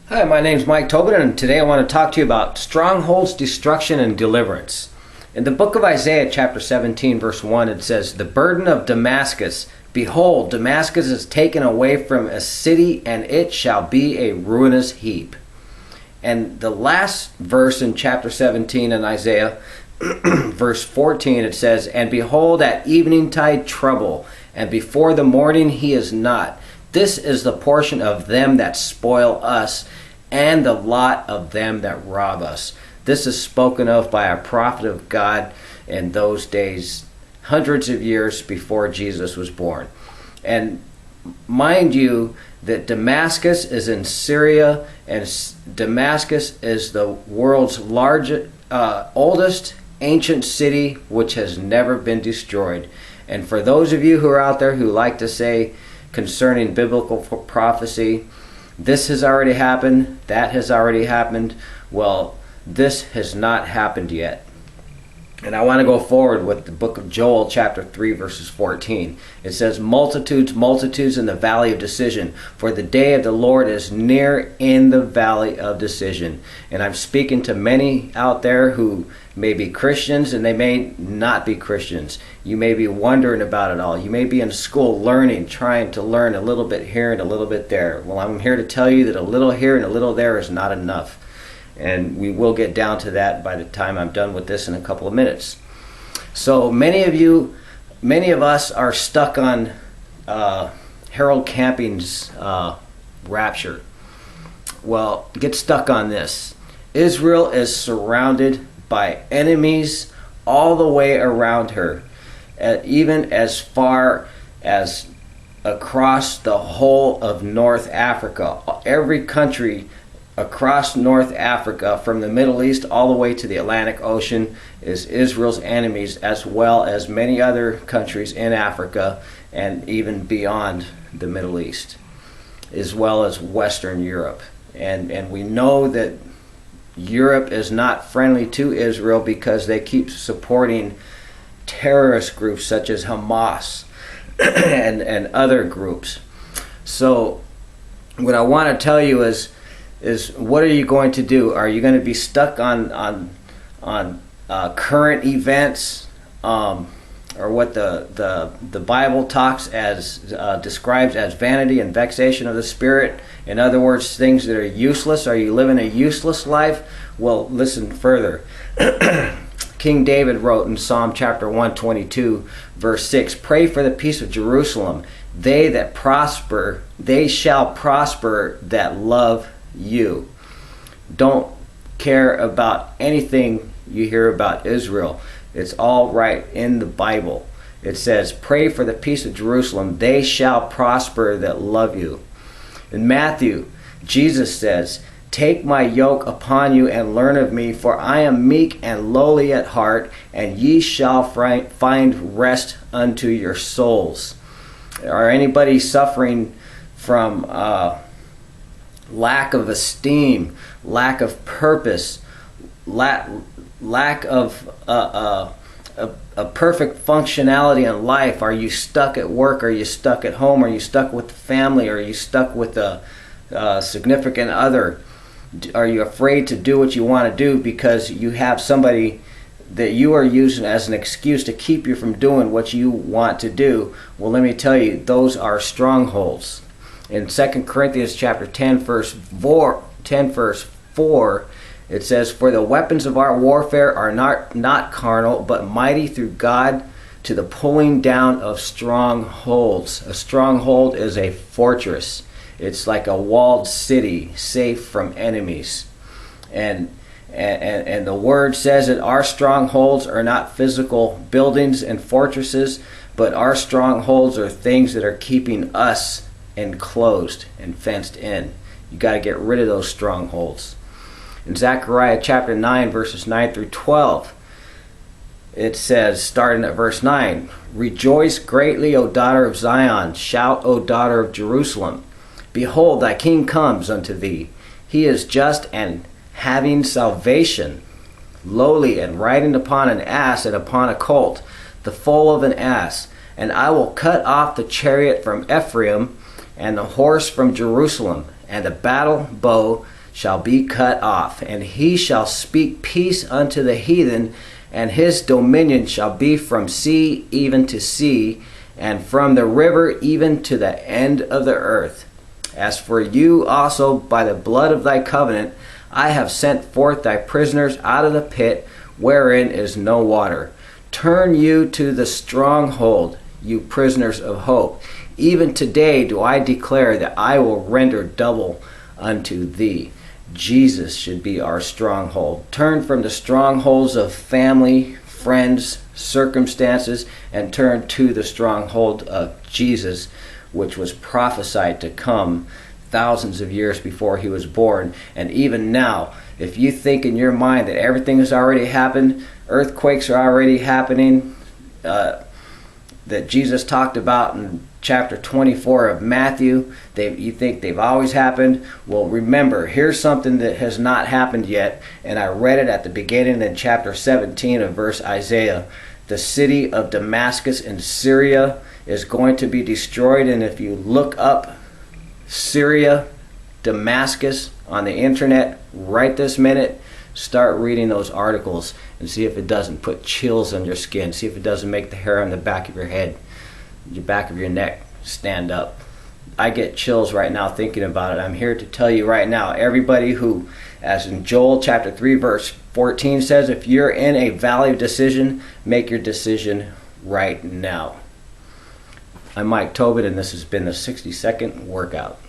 Hi, my name is Mike Tobin, and today I want to talk to you about strongholds, destruction, and deliverance. In the book of Isaiah, chapter 17, verse 1, it says, "The burden of Damascus, behold, Damascus is taken away from a city, and it shall be a ruinous heap." And the last verse in chapter 17 in Isaiah, verse 14, it says, "And behold, at eveningtide trouble, and before the morning he is not. This is the portion of them that spoil us, and the lot of them that rob us." This is spoken of by a prophet of God in those days, hundreds of years before Jesus was born. And mind you, that Damascus is in Syria, and Damascus is the world's largest, oldest ancient city, which has never been destroyed. And for those of you who are out there who like to say concerning biblical prophecy, this has already happened, that has already happened, well, this has not happened yet. And I want to go forward with the book of Joel, chapter 3, verses 14. It says, "Multitudes, multitudes in the valley of decision, for the day of the Lord is near in the valley of decision." And I'm speaking to many out there who may be Christians and they may not be Christians. You may be wondering about it all. You may be in school learning, trying to learn a little bit here and a little bit there. Well, I'm here to tell you that a little here and a little there is not enough. And we will get down to that by the time I'm done with this in a couple of minutes. So many of us are stuck on Harold Camping's Rapture. Well, get stuck on this. Israel is surrounded by enemies all the way around her, even as far as across the whole of North Africa. Every country across North Africa, from the Middle East all the way to the Atlantic Ocean, is Israel's enemies, as well as many other countries in Africa and even beyond the Middle East, as well as Western Europe. And we know that Europe is not friendly to Israel because they keep supporting terrorist groups such as Hamas and other groups. So what I want to tell you is what are you going to do? Are you going to be stuck on current events, or what the Bible describes as vanity and vexation of the spirit? In other words, things that are useless. Are you living a useless life? Well, listen further. King David wrote in Psalm chapter 122, verse 6, "Pray for the peace of Jerusalem. They that prosper, they shall prosper that love you." Don't care about anything you hear about Israel. It's all right in the Bible. It says, "Pray for the peace of Jerusalem. They shall prosper that love you." In Matthew, Jesus says, "Take my yoke upon you and learn of me, for I am meek and lowly at heart, and ye shall find rest unto your souls." Are anybody suffering from lack of esteem, lack of purpose, lack of a perfect functionality in life? Are you stuck at work? Are you stuck at home? Are you stuck with the family? Are you stuck with a significant other? Are you afraid to do what you want to do because you have somebody that you are using as an excuse to keep you from doing what you want to do? Well, let me tell you, those are strongholds. In 2 Corinthians chapter 10, verse 4, it says, "For the weapons of our warfare are not carnal, but mighty through God to the pulling down of strongholds." A stronghold is a fortress. It's like a walled city, safe from enemies. And the word says that our strongholds are not physical buildings and fortresses, but our strongholds are things that are keeping us enclosed and fenced in. You got to get rid of those strongholds. In Zechariah chapter 9, verses 9 through 12, it says, starting at verse 9, "Rejoice greatly, O daughter of Zion. Shout, O daughter of Jerusalem. Behold, thy king comes unto thee. He is just and having salvation, lowly and riding upon an ass and upon a colt, the foal of an ass. And I will cut off the chariot from Ephraim and the horse from Jerusalem, and the battle bow shall be cut off, and he shall speak peace unto the heathen, and his dominion shall be from sea even to sea, and from the river even to the end of the earth. As for you also, by the blood of thy covenant, I have sent forth thy prisoners out of the pit, wherein is no water. Turn you to the stronghold, you prisoners of hope. Even today do I declare that I will render double unto thee. Jesus should be our stronghold. Turn from the strongholds of family, friends, circumstances, and turn to the stronghold of Jesus, which was prophesied to come thousands of years before he was born. And even now, if you think in your mind that everything has already happened, earthquakes are already happening, that Jesus talked about in chapter 24 of Matthew, you think they've always happened. Well, remember, here's something that has not happened yet, and I read it at the beginning in chapter 17 of verse Isaiah. The city of Damascus in Syria is going to be destroyed, and if you look up Syria, Damascus on the internet right this minute, start reading those articles and see if it doesn't put chills on your skin. See if it doesn't make the hair on the back of your head, the back of your neck stand up. I get chills right now thinking about it. I'm here to tell you right now, everybody who, as in Joel chapter 3 verse 14 says, if you're in a valley of decision, make your decision right now. I'm Mike Tobin, and this has been the 60-second workout.